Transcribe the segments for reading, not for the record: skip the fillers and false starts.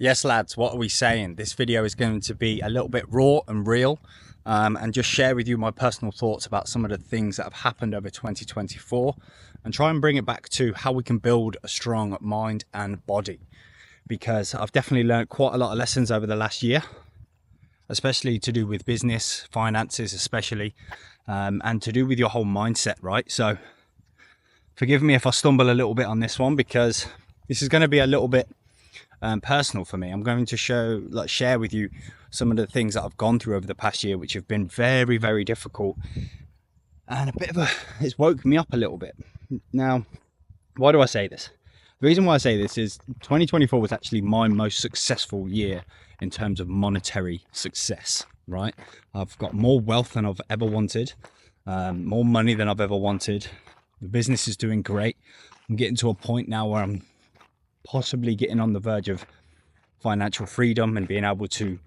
Yes, lads, what are we saying? This video is going to be a little bit raw and real, and just share with you my personal thoughts about some of the things that have happened over 2024 and try and bring it back to how we can build a strong mind and body. Because I've definitely learned quite a lot of lessons over the last year, especially to do with business, finances especially, and to do with your whole mindset, right? So forgive me if I stumble a little bit on this one, because this is going to be a little bit personal for me. I'm going to share with you some of the things that I've gone through over the past year, which have been very, very difficult, and it's woke me up a little bit. Now, why do I say this? The reason why I say this is 2024 was actually my most successful year in terms of monetary success, right? I've got more wealth than I've ever wanted, more money than I've ever wanted. The business is doing great. I'm getting to a point now where I'm possibly getting on the verge of financial freedom and being able to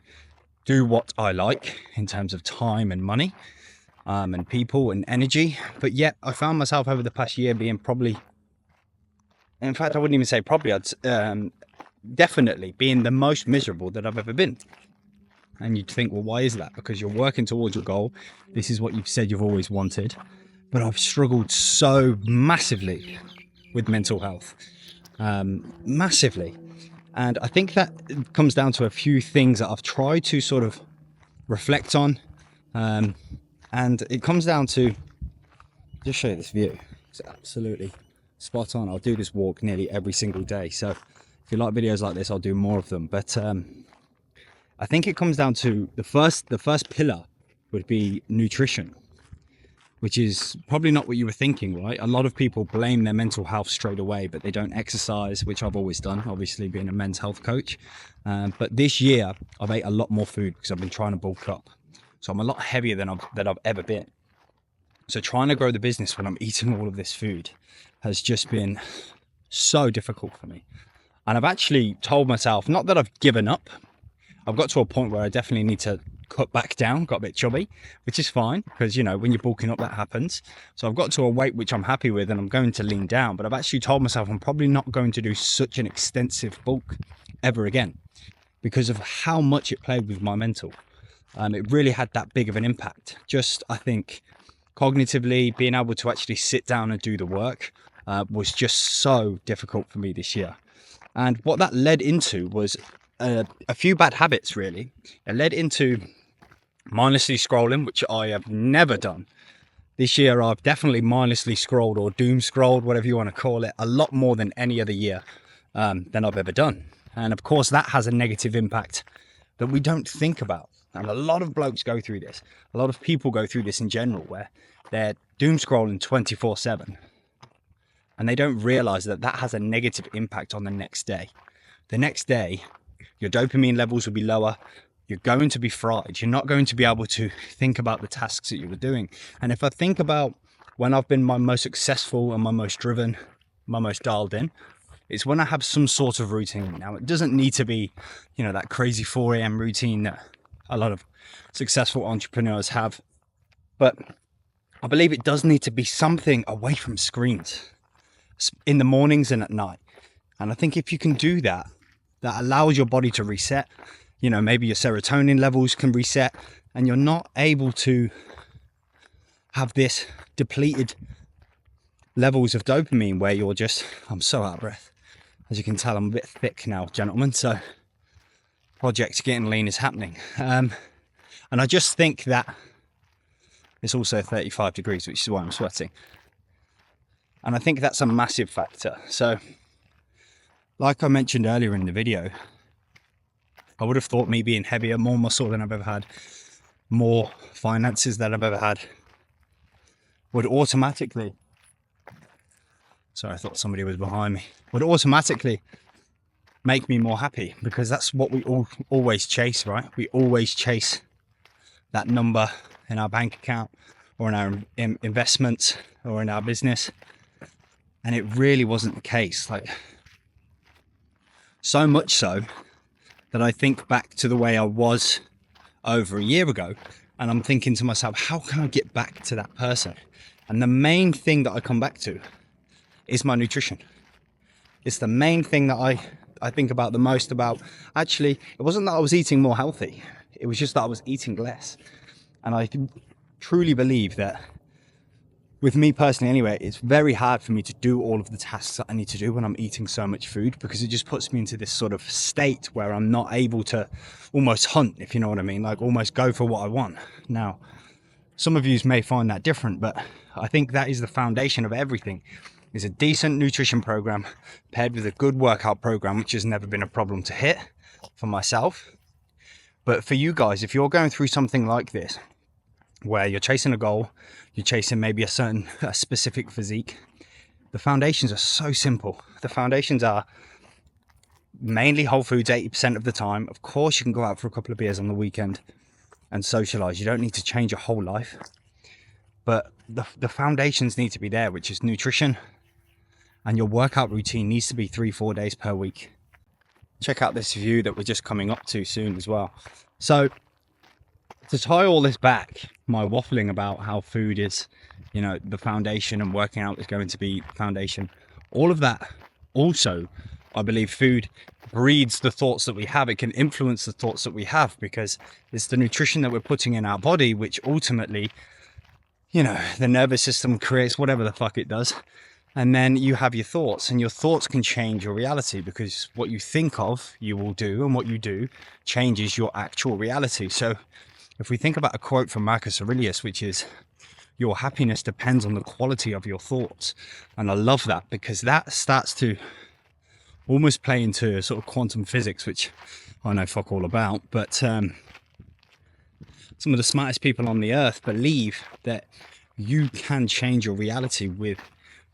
do what I like in terms of time and money, and people and energy. But yet I found myself over the past year being in fact I wouldn't even say probably, I'd definitely being the most miserable that I've ever been. And you'd think, well, why is that? Because you're working towards your goal. This is what you've said you've always wanted. But I've struggled so massively with mental health. Massively. And I think that comes down to a few things that I've tried to sort of reflect on, and it comes down to, just show you this view. It's absolutely spot on. I'll do this walk nearly every single day, so if you like videos like this, I'll do more of them. But I think it comes down to the first pillar would be nutrition, which is probably not what you were thinking, right? A lot of people blame their mental health straight away, but they don't exercise, which I've always done, obviously being a men's health coach. But this year, I've ate a lot more food because I've been trying to bulk up. So I'm a lot heavier than I've ever been. So trying to grow the business when I'm eating all of this food has just been so difficult for me. And I've actually told myself, not that I've given up. I've got to a point where I definitely need to cut back down, got a bit chubby, which is fine because, you know, when you're bulking up, that happens. So I've got to a weight which I'm happy with and I'm going to lean down, but I've actually told myself I'm probably not going to do such an extensive bulk ever again because of how much it played with my mental. It really had that big of an impact. Just, I think, cognitively, being able to actually sit down and do the work was just so difficult for me this year. And what that led into was a few bad habits, really. It led into mindlessly scrolling, which I have never done. This year I've definitely mindlessly scrolled, or doom scrolled, whatever you want to call it, a lot more than any other year than I've ever done. And of course that has a negative impact that we don't think about. And a lot of blokes go through this. A lot of people go through this in general, where they're doom scrolling 24/7 and they don't realize that that has a negative impact on the next day. The next day your dopamine levels will be lower. You're going to be fried. You're not going to be able to think about the tasks that you were doing. And if I think about when I've been my most successful and my most driven, my most dialed in, it's when I have some sort of routine. Now, it doesn't need to be, you know, that crazy 4 a.m. routine that a lot of successful entrepreneurs have. But I believe it does need to be something away from screens in the mornings and at night. And I think if you can do that, that allows your body to reset. You know, maybe your serotonin levels can reset and you're not able to have this depleted levels of dopamine where you're just, I'm so out of breath. As you can tell, I'm a bit thick now, gentlemen. So project Getting Lean is happening. And I just think that it's also 35 degrees, which is why I'm sweating. And I think that's a massive factor. So like I mentioned earlier in the video, I would have thought me being heavier, more muscle than I've ever had, more finances than I've ever had, would automatically, sorry, I thought somebody was behind me, would automatically make me more happy, because that's what we always chase, right? We always chase that number in our bank account or in our investments or in our business. And it really wasn't the case. Like, so much so that I think back to the way I was over a year ago, and I'm thinking to myself, how can I get back to that person? And the main thing that I come back to is my nutrition. It's the main thing that I think about the most about, actually, it wasn't that I was eating more healthy. It was just that I was eating less. And I truly believe that, with me personally anyway, it's very hard for me to do all of the tasks that I need to do when I'm eating so much food, because it just puts me into this sort of state where I'm not able to almost hunt, if you know what I mean, like almost go for what I want. Now, some of you may find that different, but I think that is the foundation of everything, is a decent nutrition program paired with a good workout program, which has never been a problem to hit for myself. But for you guys, if you're going through something like this, where you're chasing a goal, you're chasing maybe a specific physique, the foundations are so simple. The foundations are mainly whole foods 80% of the time. Of course, you can go out for a couple of beers on the weekend and socialize. You don't need to change your whole life, but the foundations need to be there, which is nutrition, and your workout routine needs to be 3-4 days per week. Check out this view that we're just coming up to soon as well. So to tie all this back, my waffling about how food is, you know, the foundation and working out is going to be the foundation, all of that. Also, I believe food breeds the thoughts that we have. It can influence the thoughts that we have, because it's the nutrition that we're putting in our body, which ultimately, you know, the nervous system creates whatever the fuck it does. And then you have your thoughts, and your thoughts can change your reality, because what you think of, you will do, and what you do changes your actual reality. So if we think about a quote from Marcus Aurelius, which is, your happiness depends on the quality of your thoughts. And I love that, because that starts to almost play into sort of quantum physics, which I know fuck all about. But some of the smartest people on the earth believe that you can change your reality with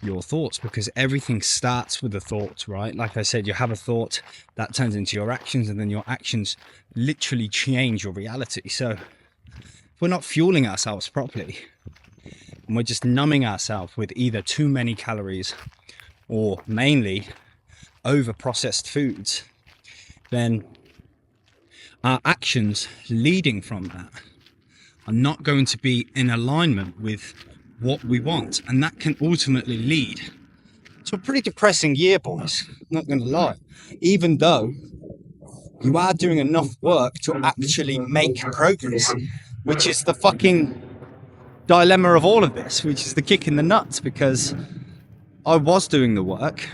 your thoughts, because everything starts with the thoughts, right? Like I said, you have a thought that turns into your actions, and then your actions literally change your reality. So if we're not fueling ourselves properly, and we're just numbing ourselves with either too many calories or mainly over processed foods, then our actions leading from that are not going to be in alignment with what we want, and that can ultimately lead to a pretty depressing year, boys. I'm not going to lie. Even though you are doing enough work to actually make progress, which is the fucking dilemma of all of this, which is the kick in the nuts, because I was doing the work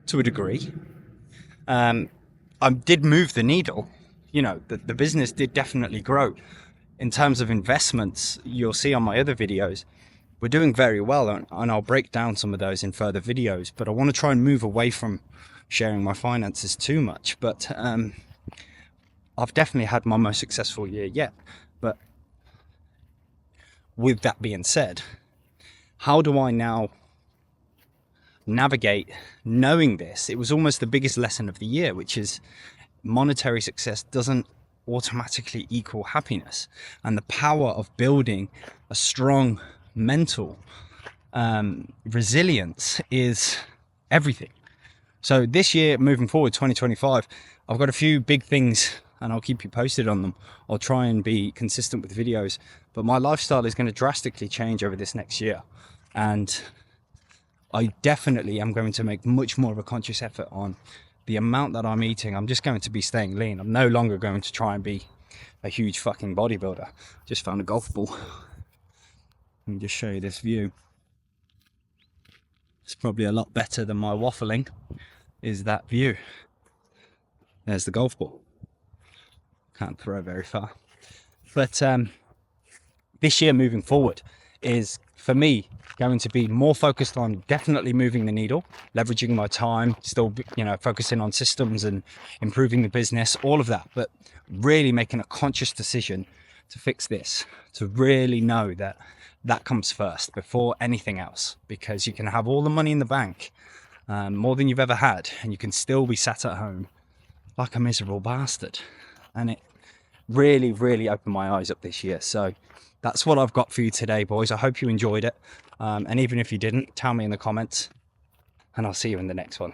to a degree. I did move the needle. You know, the business did definitely grow. In terms of investments, you'll see on my other videos, we're doing very well, and I'll break down some of those in further videos, but I want to try and move away from sharing my finances too much. But I've definitely had my most successful year yet. But with that being said, how do I now navigate knowing this? It was almost the biggest lesson of the year, which is monetary success doesn't automatically equal happiness, and the power of building a strong mental resilience is everything. So this year, moving forward, 2025, I've got a few big things, and I'll keep you posted on them. I'll try and be consistent with videos, but my lifestyle is going to drastically change over this next year, and I definitely am going to make much more of a conscious effort on the amount that I'm eating. I'm just going to be staying lean. I'm no longer going to try and be a huge fucking bodybuilder. Just found a golf ball. Let me just show you this view. It's probably a lot better than my waffling, is that view. There's the golf ball. Can't throw very far. But this year moving forward is, for me, going to be more focused on definitely moving the needle, leveraging my time, still, you know, focusing on systems and improving the business, all of that, but really making a conscious decision to fix this, to really know that that comes first before anything else, because you can have all the money in the bank, more than you've ever had, and you can still be sat at home like a miserable bastard. And it really, really opened my eyes up this year. So that's what I've got for you today, boys. I hope you enjoyed it. And even if you didn't, tell me in the comments, and I'll see you in the next one.